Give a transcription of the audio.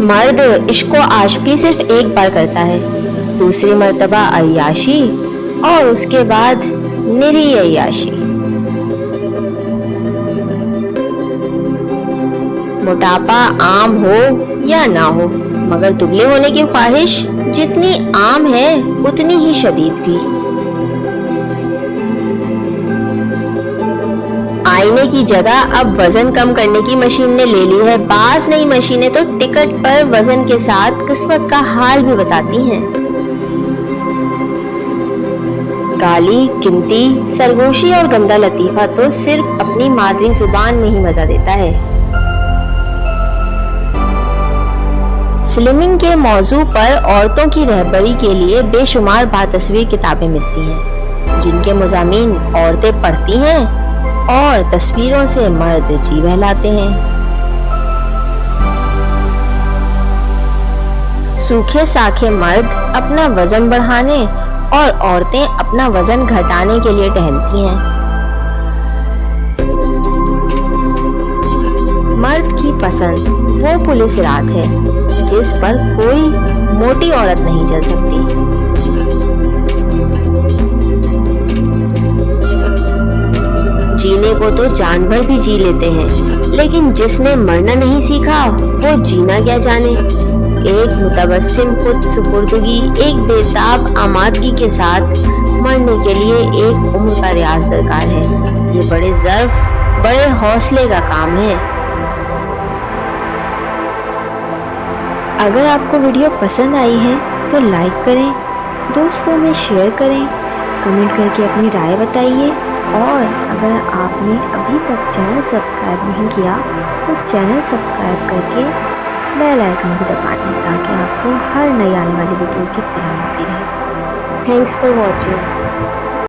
مرد عشق و عاشقی صرف ایک بار کرتا ہے، دوسری مرتبہ عیاشی اور اس کے بعد نری عیاشی۔ موٹاپا عام ہو یا نہ ہو، مگر دبلے ہونے کی خواہش جتنی عام ہے اتنی ہی شدید بھی۔ آئینے کی جگہ اب وزن کم کرنے کی مشین نے لے لی ہے۔ بعض نئی مشینیں تو ٹکٹ پر وزن کے ساتھ قسمت کا حال بھی بتاتی ہیں۔ گالی، گنتی، سرگوشی اور گندا لطیفہ تو صرف اپنی مادری زبان میں ہی مزہ دیتا ہے۔ سلمنگ کے موضوع پر عورتوں کی رہبری کے لیے بے شمار باتصویر کتابیں ملتی ہیں، جن کے مضامین عورتیں پڑھتی ہیں اور تصویروں سے مرد جی بہلاتے ہیں۔ سوکھے ساکھے مرد اپنا وزن بڑھانے اور عورتیں اپنا وزن گھٹانے کے لیے ٹہلتی ہیں۔ مرد کی پسند وہ پولیس رات ہے جس پر کوئی موٹی عورت نہیں چل سکتی۔ جینے کو تو جانور بھی جی لیتے ہیں، لیکن جس نے مرنا نہیں سیکھا وہ جینا کیا جانے۔ ایک متبسم خود سپردگی، ایک بے تاب آمادگی کے ساتھ مرنے کے لیے ایک عمر کا ریاض درکار ہے۔ یہ بڑے ظرف، بڑے حوصلے کا کام ہے۔ اگر آپ کو ویڈیو پسند آئی ہے تو لائک کریں، دوستوں میں شیئر کریں، کمنٹ کر کے اپنی رائے بتائیے، اور اگر آپ نے ابھی تک چینل سبسکرائب نہیں کیا تو چینل سبسکرائب کر کے بیل آئیکن بھی دبا دیں تاکہ آپ کو ہر نئی آنے والی ویڈیو کی اطلاع ملتی رہے۔ Thanks for watching.